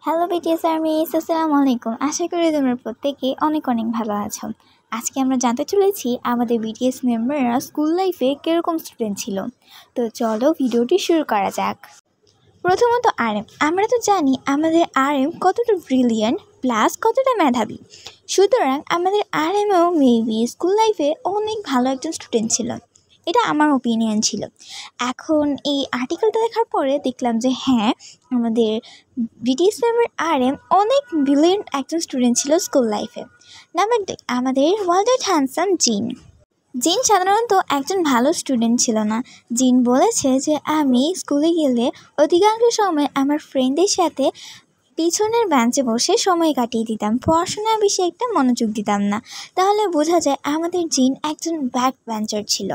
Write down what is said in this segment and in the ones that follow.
Hello BTS armies, আসসালামু আলাইকুম। আশা করি তোমরা প্রত্যেকে অনেক অনেক ভালো আছো। আজকে আমরা জানতে চলেছি আমাদের বিটিএস মেম্বাররা স্কুল লাইফে কীরকম স্টুডেন্ট ছিল। তো চলো ভিডিওটি শুরু করা যাক। প্রথমত আরএম। আমরা তো জানি আমাদের আরএম কতটা ব্রিলিয়েন্ট প্লাস কতটা মেধাবী। সুতরাং আমাদের আরএমও মেবি স্কুল লাইফে অনেক ভালো একজন স্টুডেন্ট ছিল, এটা আমার ওপিনিয়ন ছিল। এখন এই আর্টিকেলটা দেখার পরে দেখলাম যে হ্যাঁ, আমাদের বিটিএস মেম্বার আরএম অনেক ব্রিলিয়েন্ট একজন স্টুডেন্ট ছিল স্কুল লাইফে। নাম্বার 2, আমাদের ওয়ার্ল্ড হ্যান্ডসাম জিন। জিন সাধারণত একজন ভালো স্টুডেন্ট ছিল না। জিন বলেছে যে আমি স্কুলে গেলে অধিকাংশ সময় আমার ফ্রেন্ডদের সাথে পিছনের বেঞ্চে বসে সময় কাটিয়ে দিতাম, পড়াশোনায় বেশি একটা মনোযোগ দিতাম না। তাহলে বোঝা যায় আমাদের জিন একজন ব্যাক বেঞ্চার ছিল।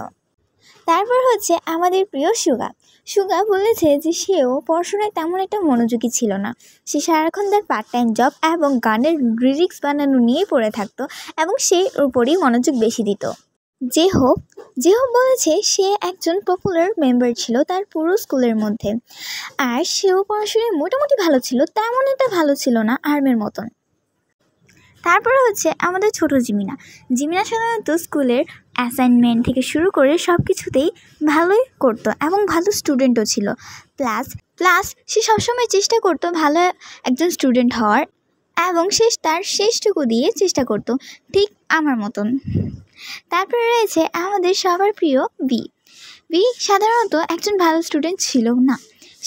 তারপর হচ্ছে আমাদের প্রিয় সুগা। সুগা বলেছে যে সেও পড়াশোনায় তেমন একটা মনোযোগী ছিল না। সে সারাক্ষণ তার পার্ট টাইম জব এবং গানের লিরিক্স বানানো নিয়েই পড়ে থাকতো এবং সেই উপরই মনোযোগ বেশি দিত। জেহো বলেছে সে একজন পপুলার মেম্বার ছিল তার পুরো স্কুলের মধ্যে, আর সেও পড়াশোনায় মোটামুটি ভালো ছিল, তেমন একটা ভালো ছিল না আর্মের মতন। তারপরে হচ্ছে আমাদের ছোট জিমিনা সাধারণত স্কুলের অ্যাসাইনমেন্ট থেকে শুরু করে সব কিছুতেই ভালোই করতো এবং ভালো স্টুডেন্টও ছিল। প্লাস সে সবসময় চেষ্টা করতো ভালো একজন স্টুডেন্ট হওয়ার এবং সে তার শেষটুকু দিয়ে চেষ্টা করতো, ঠিক আমার মতন। তারপরে রয়েছে আমাদের সবার প্রিয় বি সাধারণত একজন ভালো স্টুডেন্ট ছিল না।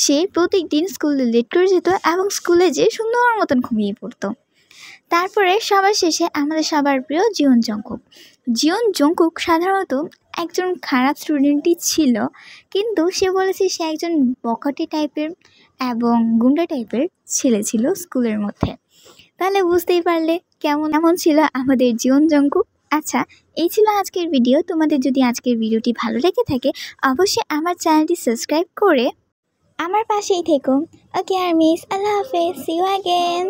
সে প্রত্যেকদিন স্কুলে লেট করে যেত এবং স্কুলে যেয়ে সুন্দর মতন ঘুমিয়ে পড়তো। তারপরে সবার শেষে আমাদের সবার প্রিয় জিওন জংকুক সাধারণত একজন খারাপ স্টুডেন্টই ছিল, কিন্তু সে বলেছে সে একজন বখাটে টাইপের এবং গুন্ডা টাইপের ছেলে ছিল স্কুলের মধ্যে। তাহলে বুঝতেই পারলে কেমন ছিল আমাদের জিওন জংকুক। আচ্ছা, এই ছিল আজকের ভিডিও। তোমাদের যদি আজকের ভিডিওটি ভালো লেগে থাকে অবশ্যই আমার চ্যানেলটি সাবস্ক্রাইব করে আমার পাশেই থেকো। ওকে আর্মিস, আল্লাহ হাফেজ, সি ইউ অ্যাগেন।